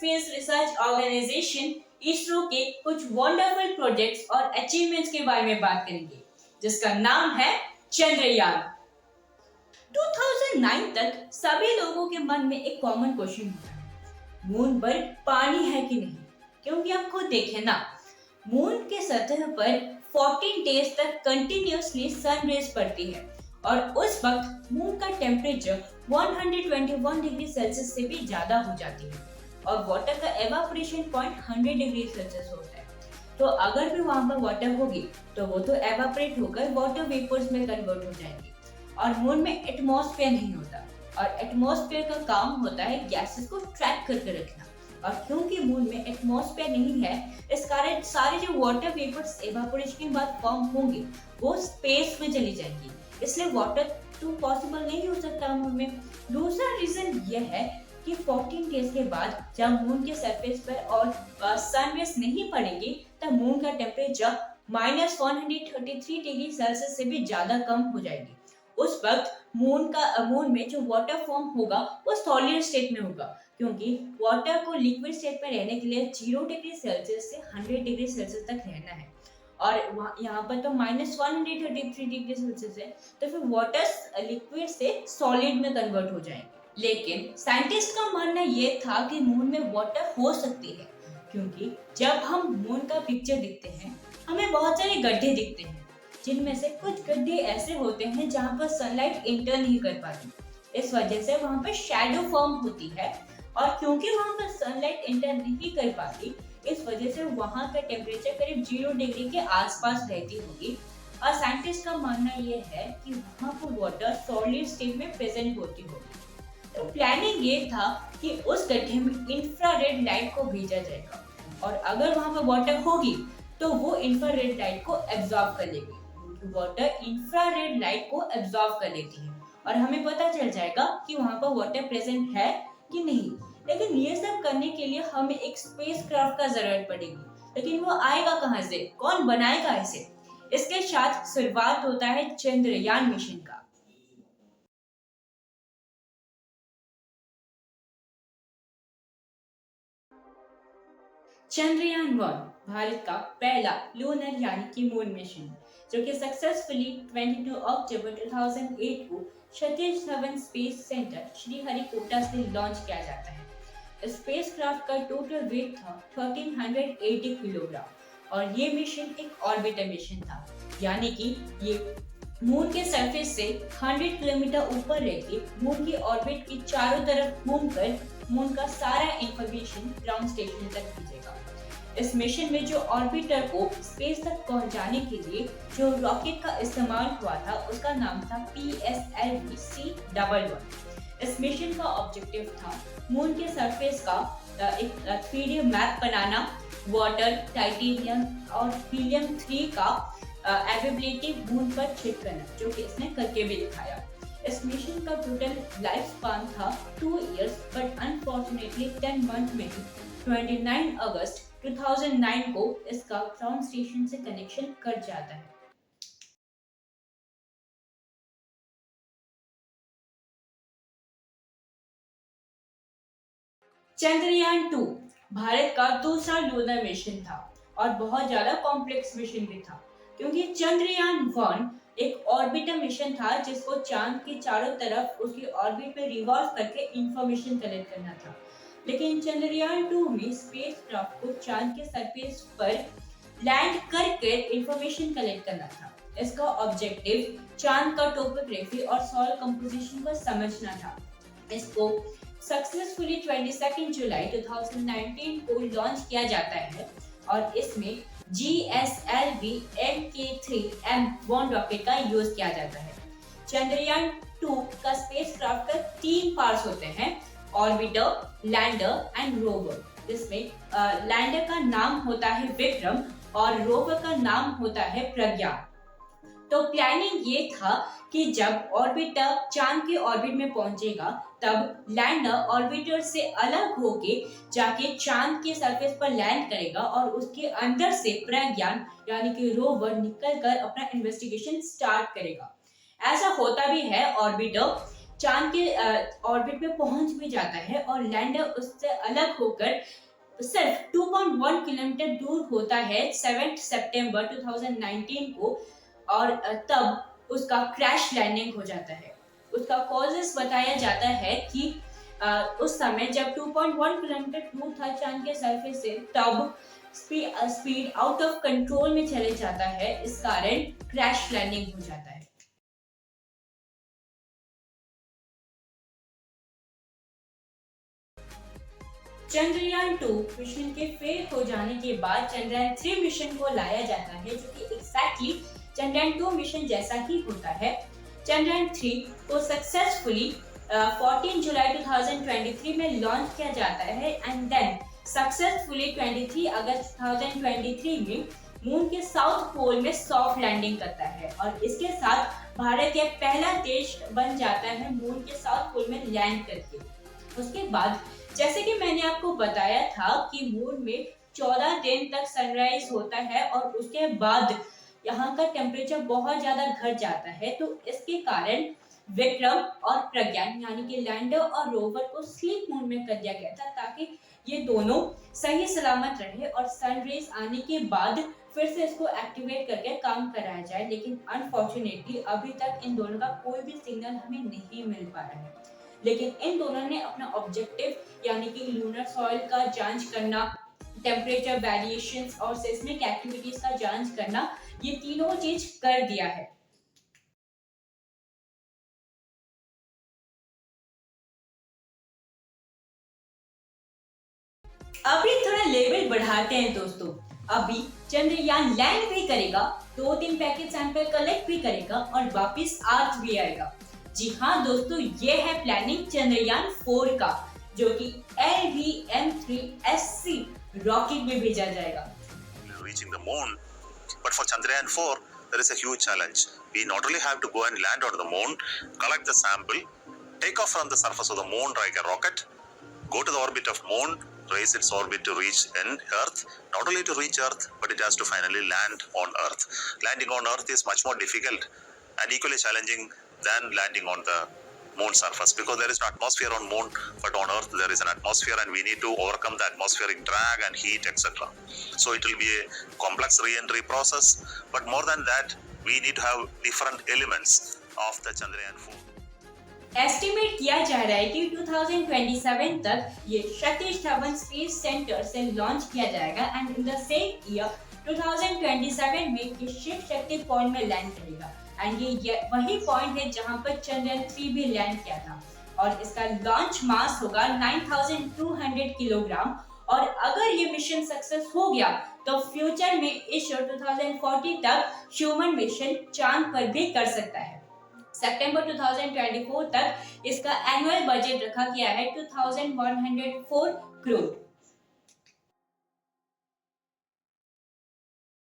Space research organisation ISRO के कुछ wonderful projects और अचीवमेंट्स के बारे में बात करेंगे, जिसका नाम है चंद्रयान। 2009 तक सभी लोगों के मन में एक कॉमन क्वेश्चन होता है, मून पर पानी है कि नहीं? क्योंकि आप खुद देखें ना, मून के सतह पर 14 डेज तक कंटिन्यूअसली सन रेज पड़ती है और उस वक्त मून का टेम्परेचर 121 डिग्री सेल्सियस से भी ज्यादा हो जाती है और वाटर का एवापोरेशन पॉइंट 100 डिग्री सेल्सियस होता है। तो अगर भी वहां पर वाटर होगी तो वो तो एवापोरेट होकर वाटर वेपर्स में कन्वर्ट हो जाएंगे और मून में एटमॉस्फेयर नहीं होता और एटमॉस्फेयर का काम होता है गैसेस को ट्रैक करके रखना। और क्योंकि मून में एटमॉस्फेयर नहीं है, इस कारण सारे जो वाटर वेपर्स एवापोरेशन के बाद फॉर्म होंगे वो स्पेस में चली जाएंगी, इसलिए वाटर तो पॉसिबल नहीं हो सकता मून में। दूसरा रीजन यह है कि 14 डेज के बाद जब मून के सरफेस पर और सन रेज नहीं पड़ेंगे तब मून का टेम्परेचर -133 डिग्री सेल्सियस से भी ज्यादा कम हो जाएगी। उस वक्त मून में जो वाटर फॉर्म होगा वो सॉलिड स्टेट में होगा, क्योंकि वाटर को लिक्विड स्टेट में रहने के लिए 0 डिग्री सेल्सियस से 100 डिग्री सेल्सियस तक रहना है और यहाँ पर तो -133 डिग्री सेल्सियस है, तो फिर वाटर लिक्विड से सॉलिड में कन्वर्ट हो जाएंगे। लेकिन साइंटिस्ट का मानना ये था कि मून में वाटर हो सकती है, क्योंकि जब हम मून का पिक्चर देखते हैं हमें बहुत सारे गड्ढे दिखते हैं, जिनमें से कुछ गड्ढे ऐसे होते हैं जहाँ पर सनलाइट एंटर नहीं कर पाती। इस वजह से वहाँ पर शैडो फॉर्म होती है और क्योंकि वहाँ पर सनलाइट एंटर नहीं कर पाती, इस वजह से वहाँ का टेम्परेचर करीब 0 डिग्री के आसपास रहती होगी। और साइंटिस्ट का मानना ये है कि वहाँ पर वाटर सॉलिड स्टेट में प्रेजेंट होती होगी। तो प्लानिंग ये था कि उस गड्ढे में इंफ्रारेड लाइट को भेजा जाएगा और अगर वहाँ पर वाटर होगी तो वो इंफ्रारेड लाइट को एब्जॉर्ब कर लेगी। वाटर इंफ्रारेड लाइट को एब्जॉर्ब कर लेती है और हमें पता चल जाएगा कि वहाँ पर वाटर प्रेजेंट है कि नहीं। लेकिन ये सब करने के लिए हमें एक स्पेसक्राफ्ट का जरूरत पड़ेगी, लेकिन वो आएगा कहाँ से, कौन बनाएगा इसे? इसके साथ शुरुआत होता है चंद्रयान मिशन का। चंद्रयान 1 भारत का पहला लूनर यानी कि मून मिशन, जो कि सक्सेसफुली 22 अक्टूबर 2008 को सतीश धवन स्पेस सेंटर श्रीहरिकोटा से लॉन्च किया जाता है। स्पेसक्राफ्ट का टोटल वेट था 1380 किलोग्राम और ये मिशन एक ऑर्बिटर मिशन था, यानी कि ये मून के सरफेस से 100 किलोमीटर ऊपर रहकर मून की ऑर्बिट की चारों तरफ घूमकर मून का सारा इंफॉर्मेशन ग्राउंड स्टेशन तक भेजेगा। इस मिशन में जो ऑर्बिटर को स्पेस तक पहुंचाने के लिए जो रॉकेट का इस्तेमाल हुआ था उसका नाम था PSLV-C11। इस मिशन का ऑब्जेक्टिव था मून के सरफेस का एक 3D मैप बनाना, वाटर, टाइटेनियम और हीलियम 3 का अवेलेबिलिटी मून पर चेक करना, जो कि इसने करके भी दिखाया। इस मिशन का टोटल लाइफ स्पान था 2 इयर्स, बट अनफॉर्चुनेटली 10 मंथ में ही 29 अगस्त 2009 को इसका ग्राउंड स्टेशन से कनेक्शन कट जाता है। चंद्रयान 2 भारत का दूसरा लूनर मिशन था और बहुत ज्यादा कॉम्प्लेक्स मिशन भी था, क्योंकि चंद्रयान 1 एक ऑर्बिटर मिशन था जिसको चांद के चारों तरफ उसकी ऑर्बिट में रिवॉल्व करके इंफॉर्मेशन कलेक्ट करना था। लेकिन चंद्रयान 2 में स्पेसक्राफ्ट को चांद के सरफेस पर लैंड करके इंफॉर्मेशन कलेक्ट करना था। इसका ऑब्जेक्टिव चांद का टोपोग्राफी और सॉइल कंपोजिशन को समझना था। इसको सक्सेसफुली 22 जुलाई 2019 को लॉन्च किया जाता है और इसमें GSLV Mk3M1 रॉकेट का यूज किया जाता है। चंद्रयान 2 का स्पेसक्राफ्ट का 3 पार्ट्स होते हैं, ऑर्बिटर, लैंडर एंड रोवर। जिसमें लैंडर का नाम होता है विक्रम और रोवर का नाम होता है प्रज्ञान। तो प्लानिंग ये था कि जब ऑर्बिटर चांद के ऑर्बिट में पहुंचेगा तब लैंडर ऑर्बिटर से अलग होके जाके चांद के सरफेस पर लैंड करेगा और उसके अंदर से प्रज्ञान यानी कि रोवर निकलकर अपना इन्वेस्टिगेशन स्टार्ट करेगा। ऐसा होता भी है। ऑर्बिटर चांद के ऑर्बिट में पहुंच भी जाता है और लैंडर उससे अलग होकर सिर्फ 2.1 किलोमीटर दूर होता है 7 सितंबर 2019 को। और तब उसका क्रैश लैंडिंग हो जाता है। उसका कॉजेस बताया जाता है कि उस समय जब 2.1 किलोमीटर दूर था चांद के सरफेस से, तब स्पीड आउट ऑफ कंट्रोल में चले जाता है, इस कारण क्रैश लैंडिंग हो जाता है। चंद्रयान 2 मिशन के फेल हो जाने के बाद चंद्रयान 3 मिशन को लाया जाता है, जो कि एग्जैक्टली चंद्रयान 2 मिशन जैसा ही होता है। चंद्रयान 3 को सक्सेसफुली 14 जुलाई 2023 में लॉन्च किया जाता है एंड देन सक्सेसफुली 23 अगस्त 2023 में मून के साउथ पोल में सॉफ्ट लैंडिंग करता है और इसके साथ भारत यह पहला देश बन जाता है मून के साउथ पोल में लैंड करके। उसके बाद जैसे कि मैंने आपको बताया था कि मून में 14 दिन तक सनराइज होता है और उसके बाद यहाँ का टेम्परेचर बहुत ज्यादा घट जाता है, तो इसके कारण विक्रम और प्रज्ञान यानी कि लैंडर और रोवर को स्लीप मोड में कर दिया गया था, ताकि ये दोनों सही सलामत रहे और सनरेज आने के बाद फिर से इसको एक्टिवेट करके काम कराया जाए। लेकिन अनफॉर्चुनेटली अभी तक इन दोनों का कोई भी सिग्नल हमें नहीं मिल पा रहा है। लेकिन इन दोनों ने अपना ऑब्जेक्टिव यानी कि लूनर सॉइल का जांच करना, टेम्परेचर वेरिएशंस और सेस्मिक एक्टिविटीज का जांच करना, ये तीनों चीज कर दिया है। अभी थोड़ा लेवल बढ़ाते हैं दोस्तों। अभी चंद्रयान लैंड भी करेगा, 2-3 पैकेट सैंपल कलेक्ट भी करेगा और वापस अर्थ भी आएगा। जी हाँ दोस्तों, ये है प्लानिंग चंद्रयान 4 का, जो कि LVM-3SC रॉकेट में भेजा जाएगा। Reaching the moon, but for Chandrayaan 4, there is a huge challenge. We not only have to go and land on the moon, collect the sample, take off from the surface of the moon like a rocket, go to the orbit of moon, raise its orbit to reach Earth. Not only to reach Earth, but it has to finally land on Earth. Landing on Earth is much more difficult and equally challenging than landing on the moon surface, because there is no atmosphere on moon, but on Earth there is an atmosphere and we need to overcome the atmospheric drag and heat, etc. So it will be a complex re-entry process, but more than that, we need to have different elements of the Chandrayaan 4. Estimate किया जा रहा है कि 2027 तक ये Satish Dhawan space centre से launch किया जाएगा and in the same year 2027 में ये शिव शक्ति पॉइंट में लैंड करेगा एंड ये वही पॉइंट है जहां पर चंद्रयान 3 भी लैंड किया था और इसका लॉन्च मास होगा 9200 किलोग्राम। और अगर ये मिशन सक्सेस हो गया तो फ्यूचर में इस 2040 तक ह्यूमन मिशन चांद पर भी कर सकता है। सितंबर 2024 तक इसका एनुअल बजट रखा गया है 2104 करोड़।